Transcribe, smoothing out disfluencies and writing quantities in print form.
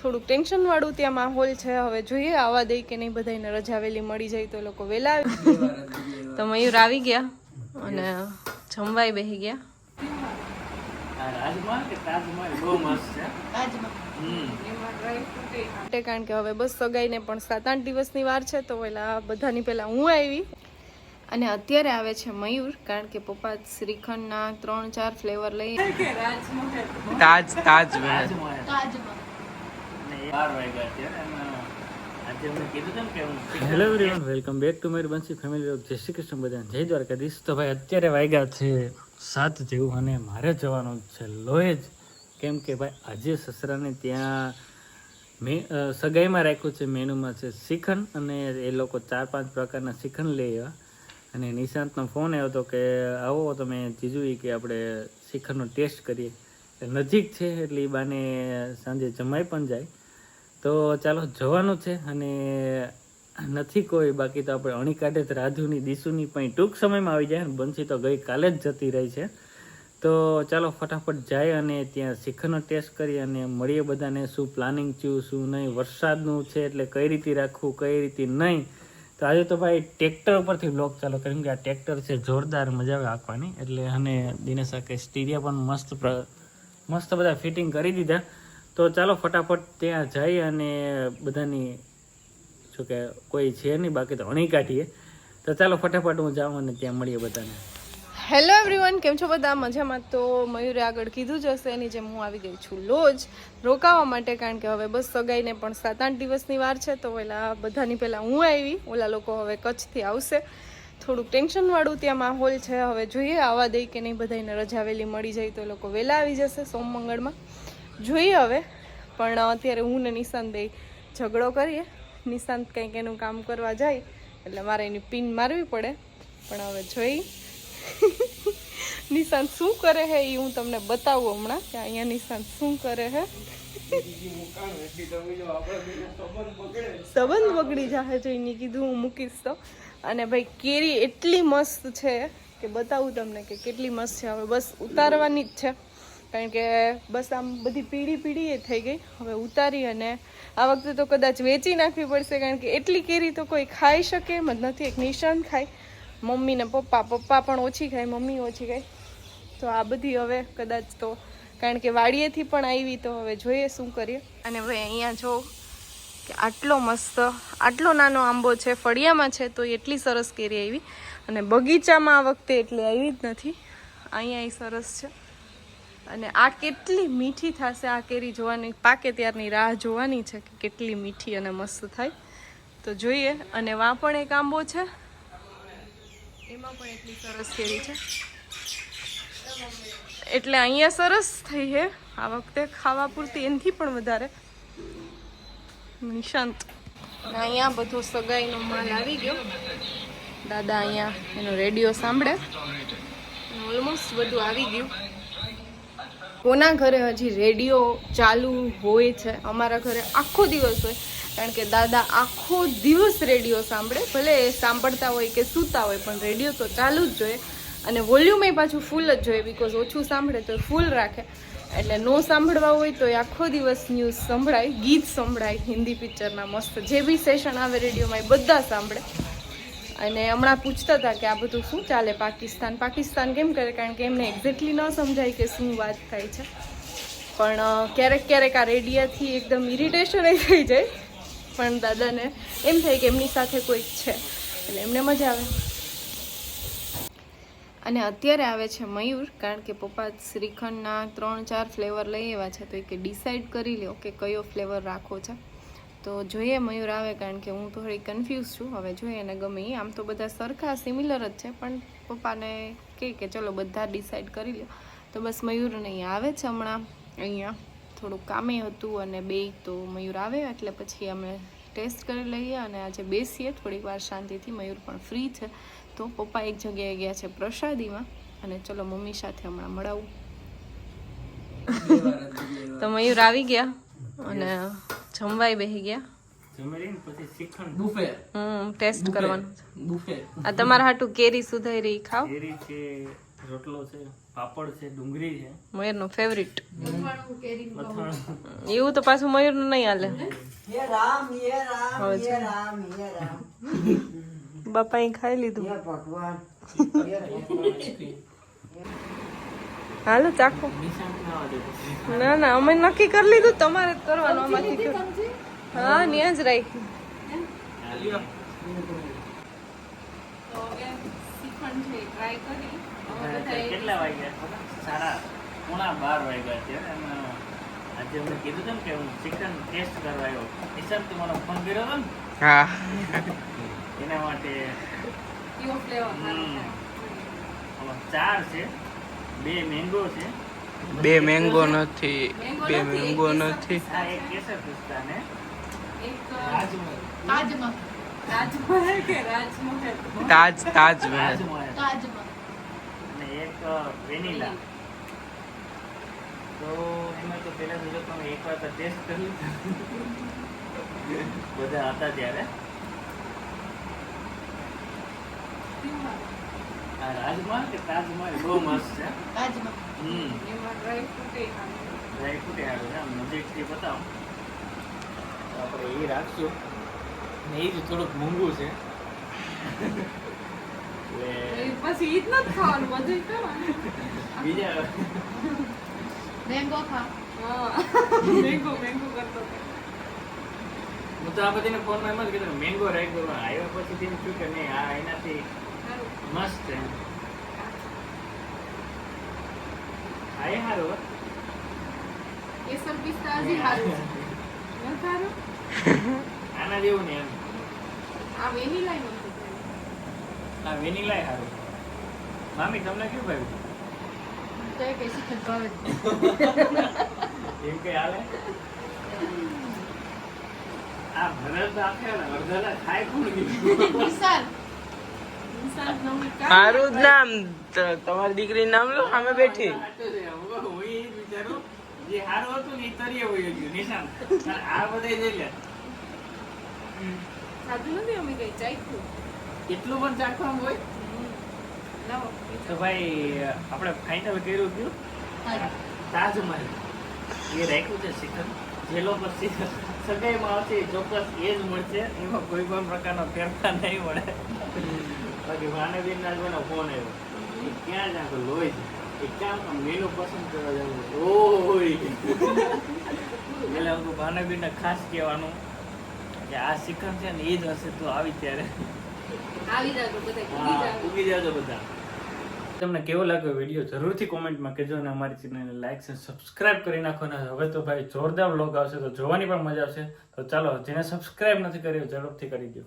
થોડુંક ટેન્શન વાળું ત્યાં માહોલ છે. હવે જોઈએ આવવા દે કે નહીં, બધાને રજા વેલી મળી જાય તો લોકો વેલા આવી. તો મયુર આવી ગયા અને જમવાય બેસી ગયા. કારણ કે હવે બસ સગાઈને પણ 7-8 દિવસની વાર છે, તો પેલા બધાની પહેલા હું આવી. અને અત્યારે આવે છે મયુર, કારણ કે પપ્પા શ્રીખંડના 3-4 ફ્લેવર લઈ. Hello everyone, welcome back to my Bansi family vlog. જય શ્રી કૃષ્ણ બધાને, જય દ્વારકાધીશ. તો ભાઈ અત્યારે વાગ્યા છે 7 જેવું અને મારે જવાનું છે લોહેજ, કેમ કે ભાઈ આજે સસરાને ત્યાં સગાઈમાં રાખ્યું છે. મેનુમાં છે શ્રીખંડ અને એ લોકો 4-5 પ્રકારના શ્રીખંડ લઈ આવ્યા. અને નિશાંતનો ફોન આવ્યો હતો કે આવો તમે જીજુઈ કે આપણે શ્રીખંડનો ટેસ્ટ કરીએ. નજીક છે એટલે એ બાને સાંજે જમાઈ પણ જાય. તો ચાલો જવાનું છે. અને નથી કોઈ બાકી તો આપણે અણી કાઢે તો રાજુની દીસુની પણ ટૂંક સમયમાં આવી જાય. બંસી તો ગઈકાલે જ જતી રહી છે. તો ચાલો ફટાફટ જાય અને ત્યાં શ્રીખંડનો ટેસ્ટ કરી અને મળીએ બધાને. શું પ્લાનિંગ થયું શું નહીં, વરસાદનું છે એટલે કઈ રીતે રાખવું કઈ રીતે નહીં. તો આજે તો ભાઈ ટ્રેક્ટર ઉપરથી બ્લોગ ચાલો, કેમ કે આ ટ્રેક્ટર છે જોરદાર, મજા આવે આંકવાની. એટલે અને દિનેશ આકે સ્ટીરિયા પણ મસ્ત બધા ફિટિંગ કરી દીધા. તો ચાલો ફટાફટ ત્યાં જઈ અને બધાની શું કે કોઈ છે નહીં બાકી તો અણી કાઢીએ. તો ચાલો ફટાફટ હું જાઉં અને ત્યાં મળીએ બધાને. હેલો એવરીવન, કેમ છો બધા? મજામાં? તો મયુરે આગળ કીધું જ હશે, એની જેમ હું આવી ગઈ છું લોજ રોકાવા માટે, કારણ કે હવે બસ સગાઈને પણ 7-8 દિવસની વાર છે, તો પેલા બધાની પહેલાં હું આવી. ઓલા લોકો હવે કચ્છથી આવશે. થોડુંક ટેન્શન વાળું ત્યાં માહોલ છે. હવે જોઈએ આવવા દે કે નહીં, બધાને રજા વેલી મળી જાય તો લોકો વહેલા આવી જશે સોમ મંગળમાં. જોઈએ હવે. પણ અત્યારે હું ને નિશાંત બે ઝઘડો કરીએ. નિશાંત કંઈક એનું કામ કરવા જાય એટલે મારે એની પિન મારવી પડે. પણ હવે જોઈ નિશાંત શું કરે હે એ હું તમને બતાવું હમણાં કે અહીંયા નિશાંત શું કરે હે. સંબંધ બગડી જાય છે એને કીધું હું મૂકીશ તો. અને ભાઈ કેરી એટલી મસ્ત છે કે બતાવું તમને કે કેટલી મસ્ત છે. હવે બસ ઉતારવાની જ છે, કારણ કે બસ આમ બધી પીળી એ થઈ ગઈ. હવે ઉતારી અને આ વખતે તો કદાચ વેચી નાખવી પડશે, કારણ કે એટલી કેરી તો કોઈ ખાઈ શકે એમ જ નથી. એક નિશાંત ખાય, મમ્મી ને પપ્પા પણ ઓછી ખાય, મમ્મી ઓછી ખાય. તો આ બધી હવે કદાચ તો, કારણ કે વાડીએથી પણ આવી, તો હવે જોઈએ શું કરીએ. અને ભાઈ અહીંયા જો કે આટલો નાનો આંબો છે, ફળિયામાં છે તો એટલી સરસ કેરી આવી. અને બગીચામાં આ વખતે એટલે આવી જ નથી, અહીંયા સરસ છે. અને આ કેટલી મીઠી થશે આ કેરી, જોવાની પાકે ત્યારની રાહ જોવાની છે કે કેટલી મીઠી અને મસ્ત થાય. તો જોઈએ. અને વા પણ એક આંબો છે, એમાં પણ એટલી સરસ કેરી છે. એટલે અહીંયા સરસ થઈ છે આ વખતે ખાવા પૂરતી, એનાથી પણ વધારે. નિશાંત અહીંયા બધો સગાઈનો માલ આવી ગયો. દાદા અહીંયા એનો રેડિયો સાંભળે. ઓલમોસ્ટ બધું આવી ગયું. કોના ઘરે હજી રેડિયો ચાલુ હોય છે? અમારા ઘરે આખો દિવસ હોય, કારણ કે દાદા આખો દિવસ રેડિયો સાંભળે. ભલે એ સાંભળતા હોય કે સૂતા હોય, પણ રેડિયો તો ચાલુ જ જોઈએ. અને વોલ્યુમ એ પાછું ફૂલ જ જોઈએ, બિકોઝ ઓછું સાંભળે તો ફૂલ રાખે. એટલે નો સાંભળવા હોય તો એ આખો દિવસ ન્યૂઝ સંભળાય, ગીત સંભળાય, હિન્દી પિક્ચરના મસ્ત જે બી સેશન આવે રેડિયોમાં એ બધા સાંભળે. અને હમણાં પૂછતા હતા કે આ બધું શું ચાલે પાકિસ્તાન કેમ કરે, કારણ કે એમને એક્ઝેક્ટલી ન સમજાય કે શું વાત થાય છે. પણ ક્યારેક આ રેડિયાથી એકદમ ઇરિટેશન થઈ જાય, પણ દાદાને એમ થાય કે એમની સાથે કોઈક છે એટલે એમને મજા આવે. અને અત્યારે આવે છે મયુર, કારણ કે પપ્પા શ્રીખંડના 3-4 ફ્લેવર લઈ આવ્યા છે, તો એ કે ડિસાઈડ કરી લો કે કયો ફ્લેવર રાખવો છે. તો જોઈએ મયુર આવે, કારણ કે હું થોડી કન્ફ્યુઝ છું. હવે જોઈએ એને ગમે એ. આમ તો બધા સરખા સિમિલર જ છે, પણ પપ્પાને કહે કે ચલો બધા ડિસાઈડ કરી લો. તો બસ મયુર નહીં આવે છે હમણાં. અહીંયા થોડુંક કામે હતું અને બે તો મયુર આવે એટલે પછી અમે ટેસ્ટ કરી લઈએ અને આજે બેસીએ થોડીક વાર શાંતિથી. મયુર પણ ફ્રી છે, તો પપ્પા એક જગ્યાએ ગયા છે પ્રસાદીમાં. અને ચલો મમ્મી સાથે હમણાં મળાવું. તો મયુર આવી ગયા અને જમવાય બેસી ગયા. ટેસ્ટ કરવાનું. આ તમારા હાટું કેરી સુધારી ખાવ. રોટલો છે, પાપડ છે, ડુંગળી છે, મયુરનું ફેવરિટ. અથાણું. એવું તો પાછું મયુરનું નહીં હાલે. ये राम ये राम હવે ये છે. राम ये राम બાપાએ ખાઈ લીધું. ये भगवान ये હાલો ચાખો. નિશાંત ના આવે પછી. ના ના અમે નક્કી કરી લીધું, તમારે જ કરવાનું. આમાંથી કયું? હા ત્યાં જ રાખી. હાલ્યો. કેટલા વાગ્યા ખબર? 11:30 વાગ્યા છે અને આજે અમને કીધું હતું ને કે હું ચિકન ટેસ્ટ કરવા આવ્યો. નિશાંત તમારો ફોન કર્યો હતો ને હા એના માટે આમાં 4 છે, 2 મેંગો છે, 2 મેંગો નથી, 2 મેંગો નથી. આ એક કેસર પિસ્તા ને રાજમહલ. તાજ તાજમહેલ. રાજમહલ અને એક વેનીલા. તો એમાં તો પહેલા તો જો તમે એકવાર તો ટેસ્ટ કરી બધા હતા ત્યારે. આ રાજમહલ કે તાજમહલ બહુ મસ્ત છે. ડ્રાય ફ્રૂટ સારું છે. આમ નજીકથી બતાવો તો આપણે એ રાખશું ને એ જ થોડુંક મોંઘું છે એટલે પછી ઈ જ નથી ખાવાનું, બધું ખાવાનું. બીજા મેંગો ખા. મેંગો કરતો હતો. હું તો આ બધીને ફોનમાં એમ જ કીધું મેંગો રાખ્યો પણ આવ્યો પછી તેમ શું કે નહીં આ એનાથી મસ્ત છે. આ એ સારું હો. કેસર પિસ્તા હજી સારું છે. ન સારું? આના જેવું ને એમ આ વેનીલા નથી. આ વેનીલા સારું. મામી તમને કેવું ભાવ્યું? તો એ કઈ શીખત ભાવે જ. એમ કઈ હાલે? આ ભરત આપે ને અડધાલા ખાય કોણ ગયું? વિશાલ નવમી કાંઈ મારું જ નામ તમારી દીકરી નામ લો સામે બેઠી. હું એ જ વિચારું જે સારું હતું ને એ તરીએ વયું ગયું નિશાન. આ બધા જોઈ લે ખાધું નથી અમે કઈ ચાખ્યું. એટલું પણ ચાખવાનું હોય. લાવો. તો ભાઈ આપણે ફાઇનલ કર્યું ગયું તાજમહલ એ રાખ્યું છે શિખર. જે લોકો સગાઈમાં આવશે એ ચોક્કસ એ જ મળશે, એમાં કોઈ પણ પ્રકારનો ફેરફાર નહીં મળે. બાકી ભાનેબેનના જોવાનો ફોન આવ્યો એ ક્યાં જ આખો લોહી છે એ ક્યાં મેનુ પસંદ કરવા જવું. ઓય એટલે હું ભાનેબેનને ખાસ કહેવાનું કે આ શિખર છે ને એ જ હશે તો આવી ત્યારે આવી જાજો બધા ઉગી જાજો બધા. તમને કેવો લાગ્યો વિડીયો જરૂરથી કોમેન્ટમાં કહેજો અને અમારી ચેનલને લાઈક અને સબસ્ક્રાઇબ કરી નાખો ને હવે તો ભાઈ જોરદાર વ્લોગ આવશે તો જોવાની પણ મજા આવશે. તો ચાલો જેને સબસ્ક્રાઇબ નથી કર્યો ઝડપથી કરી દો.